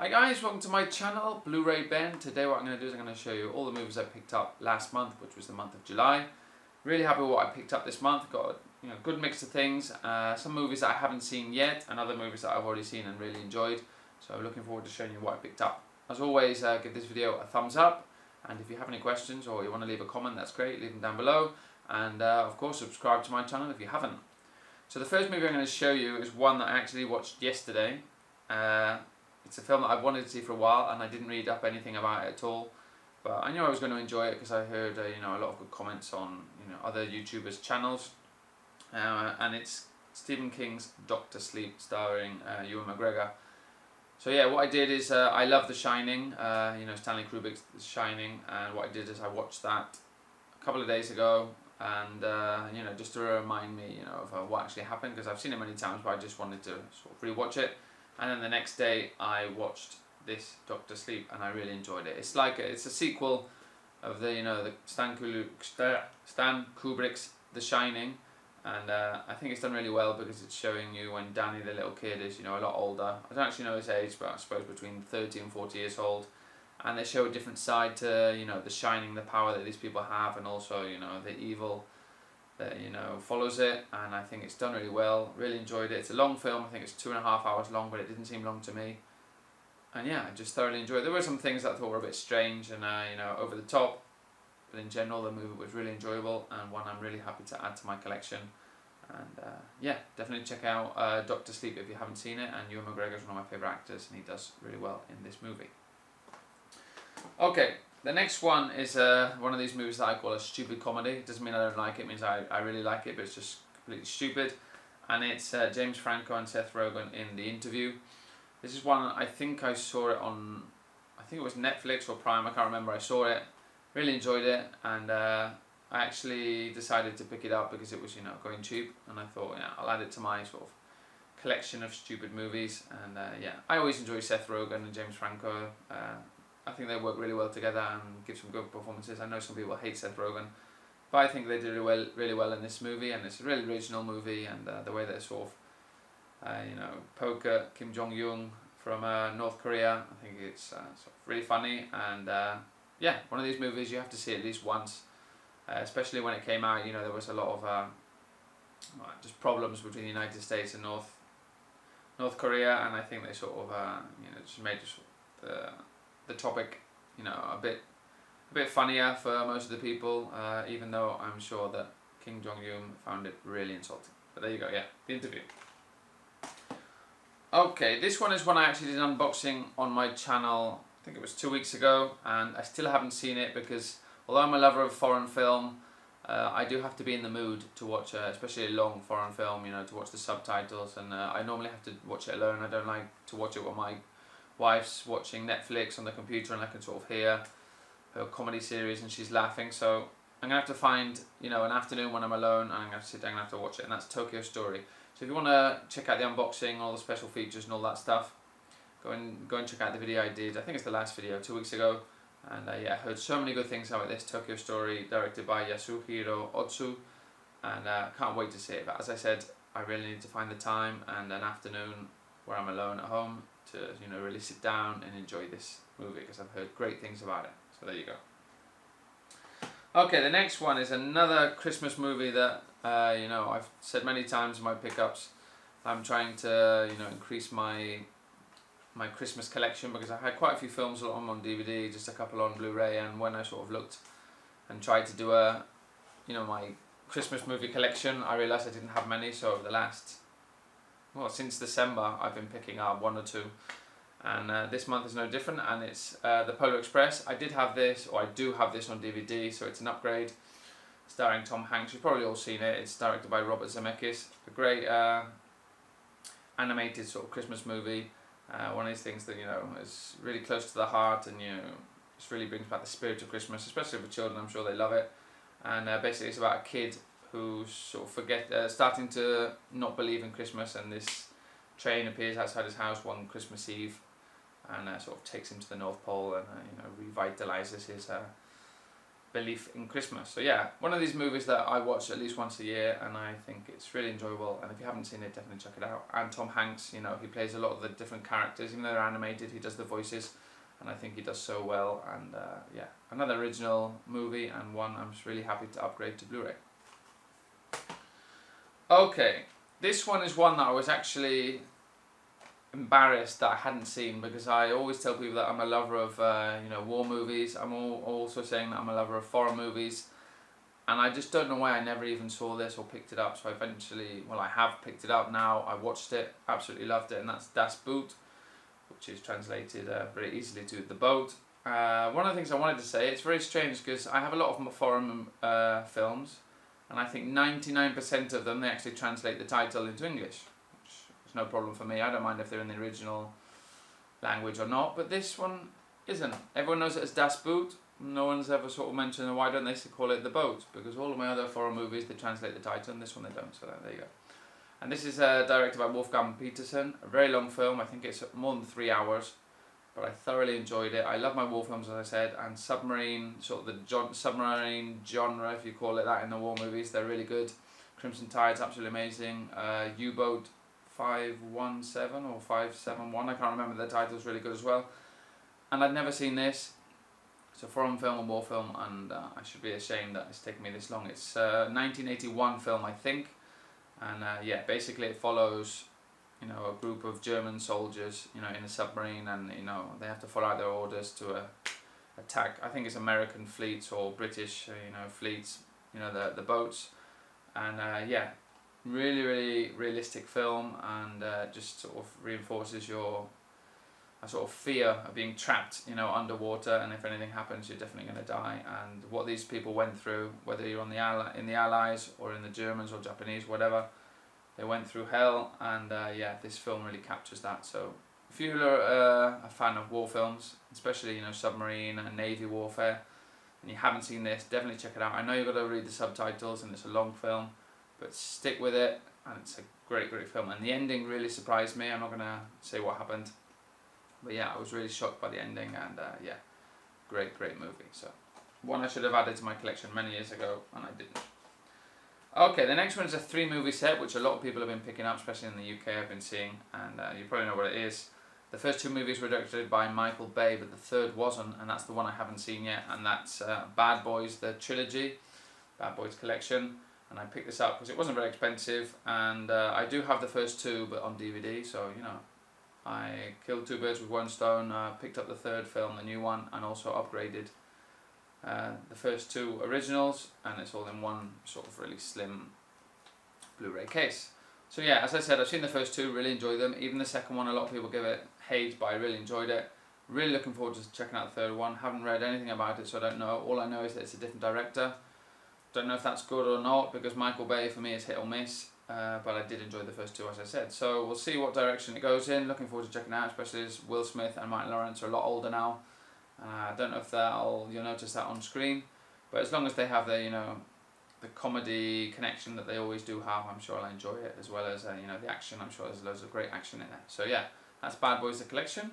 Hi guys, welcome to my channel, Blu Ray Ben. Today what I'm going to do is I'm going to show you all the movies I picked up last month, which was the month of July. Really happy with what I picked up this month. Got a good mix of things. Some movies that I haven't seen yet and other movies that I've already seen and really enjoyed. So I'm looking forward to showing you what I picked up. As always, give this video a thumbs up, and if you have any questions or you want to leave a comment, that's great, leave them down below. And of course subscribe to my channel if you haven't. So the first movie I'm going to show you is one that I actually watched yesterday. It's a film that I've wanted to see for a while, and I didn't read up anything about it at all. But I knew I was going to enjoy it because I heard a lot of good comments on other YouTubers' channels. And it's Stephen King's Dr. Sleep, starring Ewan McGregor. So yeah, what I did is I love The Shining. Stanley Kubrick's The Shining, and what I did is I watched that a couple of days ago, and just to remind me of what actually happened, because I've seen it many times, but I just wanted to sort of rewatch it. And then the next day I watched this Dr. Sleep, and I really enjoyed it. It's like it's a sequel of the Stan Kubrick's The Shining, and I think it's done really well because it's showing you when Danny the little kid is a lot older. I don't actually know his age, but I suppose between 30 and 40 years old. And they show a different side to The Shining, the power that these people have, and also the evil that follows it. And I think it's done really well. Really enjoyed it. It's a long film. I think it's 2.5 hours long, but it didn't seem long to me. And yeah, I just thoroughly enjoyed it. There were some things that I thought were a bit strange and over the top, but in general the movie was really enjoyable, and one I'm really happy to add to my collection. And yeah, definitely check out Dr. Sleep if you haven't seen it. And Ewan McGregor is one of my favourite actors, and he does really well in this movie. Okay, the next one is one of these movies that I call a stupid comedy. It doesn't mean I don't like it, it means I really like it, but it's just completely stupid. And it's James Franco and Seth Rogen in The Interview. This is one, I think I saw it on, I think it was Netflix or Prime, I can't remember. I saw it, really enjoyed it, and I actually decided to pick it up because it was going cheap, and I thought, yeah, I'll add it to my sort of collection of stupid movies. And yeah, I always enjoy Seth Rogen and James Franco. I think they work really well together and give some good performances. I know some people hate Seth Rogen, but I think they did really well in this movie, and it's a really original movie. And the way they sort of poke at Kim Jong-un from North Korea, I think it's sort of really funny. And yeah, one of these movies you have to see at least once, especially when it came out. There was a lot of just problems between the United States and North Korea, and I think they sort of just made the topic a bit funnier for most of the people, even though I'm sure that Kim Jong-un found it really insulting. But there you go, yeah, The Interview. Okay, this one is one I actually did an unboxing on my channel, I think it was 2 weeks ago, and I still haven't seen it because although I'm a lover of foreign film, I do have to be in the mood to watch especially a long foreign film, to watch the subtitles, and I normally have to watch it alone. I don't like to watch it with my wife's watching Netflix on the computer, and I can sort of hear her comedy series and she's laughing. So I'm gonna have to find an afternoon when I'm alone, and I'm gonna have to sit down and have to watch it, and that's Tokyo Story. So if you want to check out the unboxing, all the special features and all that stuff, go and check out the video I did. I think it's the last video 2 weeks ago, and yeah, I heard so many good things about this Tokyo Story, directed by Yasuhiro Otsu, and can't wait to see it. But as I said, I really need to find the time and an afternoon where I'm alone at home to really sit down and enjoy this movie, because I've heard great things about it. So there you go. Okay, the next one is another Christmas movie that I've said many times in my pickups. I'm trying to increase my Christmas collection, because I had quite a few films on DVD, just a couple on Blu Ray, and when I sort of looked and tried to do my Christmas movie collection, I realised I didn't have many. So over the last, since December, I've been picking up one or two, and this month is no different, and it's The Polar Express. I do have this on DVD, so it's an upgrade, starring Tom Hanks. You've probably all seen it. It's directed by Robert Zemeckis. A great animated sort of Christmas movie. One of these things that is really close to the heart, and just really brings back the spirit of Christmas, especially for children. I'm sure they love it. And basically it's about a kid who's sort of starting to not believe in Christmas, and this train appears outside his house one Christmas Eve, and sort of takes him to the North Pole, and revitalizes belief in Christmas. So yeah, one of these movies that I watch at least once a year, and I think it's really enjoyable. And if you haven't seen it, definitely check it out. And Tom Hanks, you know, he plays a lot of the different characters, even though they're animated, he does the voices, and I think he does so well. And yeah, another original movie, and one I'm just really happy to upgrade to Blu-ray. Okay, this one is one that I was actually embarrassed that I hadn't seen, because I always tell people that I'm a lover of you know, war movies. I'm also saying that I'm a lover of foreign movies, and I just don't know why I never even saw this or picked it up. So eventually, well, I have picked it up now. I watched it, absolutely loved it, and that's Das Boot, which is translated very easily to The Boat. One of the things I wanted to say, it's very strange because I have a lot of foreign films, and I think 99% of them, they actually translate the title into English. No problem for me. I don't mind if they're in the original language or not, but this one isn't. Everyone knows it as Das Boot. No one's ever sort of mentioned why don't they call it The Boat, because all of my other foreign movies, they translate the title, and this one they don't, so there you go. And this is directed by Wolfgang Petersen, a very long film. I think it's more than 3 hours, but I thoroughly enjoyed it. I love my war films, as I said, and submarine, sort of the submarine genre, if you call it that, in the war movies, they're really good. Crimson Tide's absolutely amazing. U-Boat 517 or 571, I can't remember, the title's really good as well. And I'd never seen this. It's a foreign film, a war film, and I should be ashamed that it's taken me this long. It's a 1981 film, I think, and yeah, basically it follows, you know, a group of German soldiers, you know, in a submarine, and you know, they have to follow out their orders to attack, I think it's American fleets or British, you know, fleets, you know, the boats, and yeah, really realistic film, and just sort of reinforces your sort of fear of being trapped, you know, underwater, and if anything happens, you're definitely going to die. And what these people went through, whether you're on in the Allies or in the Germans or Japanese, whatever, they went through hell, and yeah, this film really captures that. So if you're a fan of war films, especially, you know, submarine and navy warfare, and you haven't seen this, definitely check it out. I know you've got to read the subtitles, and it's a long film, but stick with it, and it's a great film. And the ending really surprised me. I'm not going to say what happened, but yeah, I was really shocked by the ending, and yeah, great movie. So one I should have added to my collection many years ago, and I didn't. Okay, the next one is a 3-movie set, which a lot of people have been picking up, especially in the UK, I've been seeing, and you probably know what it is. The first 2 movies were directed by Michael Bay, but the third wasn't, and that's the one I haven't seen yet, and that's Bad Boys, the trilogy, Bad Boys collection. And I picked this up because it wasn't very expensive, and I do have the first 2, but on DVD, so you know, I killed 2 birds with 1 stone, picked up the third film, the new one, and also upgraded the first 2 originals, and it's all in one sort of really slim Blu-ray case. So yeah, as I said, I've seen the first 2, really enjoyed them. Even the second one, a lot of people give it hate, but I really enjoyed it. Really looking forward to checking out the third one. Haven't read anything about it, so I don't know. All I know is that it's a different director. Don't know if that's good or not, because Michael Bay for me is hit or miss, but I did enjoy the first 2, as I said. So we'll see what direction it goes in. Looking forward to checking it out, especially as Will Smith and Martin Lawrence are a lot older now. I don't know if you'll notice that on screen, but as long as they have the, you know, the comedy connection that they always do have, I'm sure I'll enjoy it, as well as you know, the action. I'm sure there's loads of great action in there. So yeah, that's Bad Boys the collection.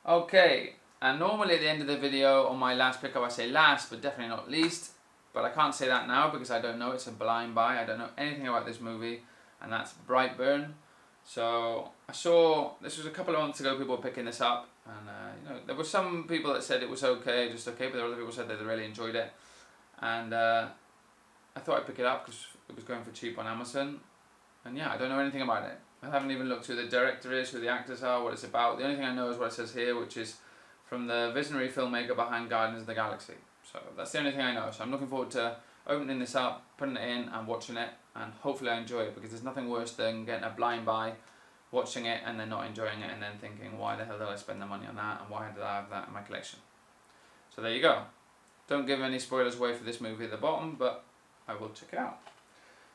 Okay, and normally at the end of the video on my last pickup I say last, but definitely not least. But I can't say that now because I don't know. It's a blind buy. I don't know anything about this movie, and that's Brightburn. So I saw, this was a couple of months ago, people were picking this up, and you know, there were some people that said it was okay, just okay, but there were other people who said they really enjoyed it, and I thought I'd pick it up because it was going for cheap on Amazon, and yeah, I don't know anything about it. I haven't even looked who the director is, who the actors are, what it's about. The only thing I know is what it says here, which is from the visionary filmmaker behind Guardians of the Galaxy. So that's the only thing I know. So I'm looking forward to opening this up, putting it in and watching it, and hopefully I enjoy it, because there's nothing worse than getting a blind buy, watching it and then not enjoying it, and then thinking, why the hell did I spend the money on that, and why did I have that in my collection? So there you go. Don't give any spoilers away for this movie at the bottom, but I will check it out.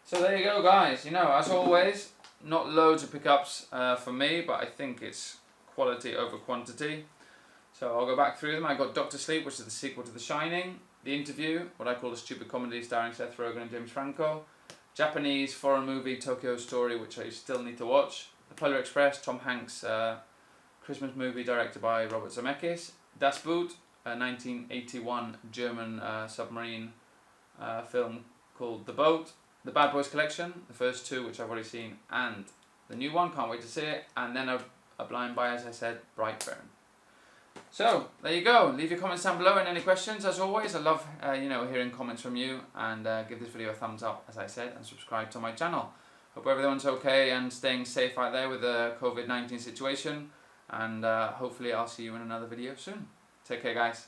So there you go, guys. You know, as always, not loads of pickups for me, but I think it's quality over quantity. So I'll go back through them. I got Doctor Sleep, which is the sequel to The Shining. The Interview, what I call a stupid comedy starring Seth Rogen and James Franco. Japanese foreign movie Tokyo Story, which I still need to watch. The Polar Express, Tom Hanks Christmas movie directed by Robert Zemeckis. Das Boot, a 1981 German submarine film called The Boat, The Bad Boys Collection, the first two which I've already seen, and the new one, can't wait to see it, and then a blind buy, as I said, Brightburn. So there you go. Leave your comments down below and any questions. As always, I love hearing comments from you, and give this video a thumbs up, as I said, and subscribe to my channel. Hope everyone's okay and staying safe out there with the COVID-19 situation, and hopefully I'll see you in another video soon. Take care, guys.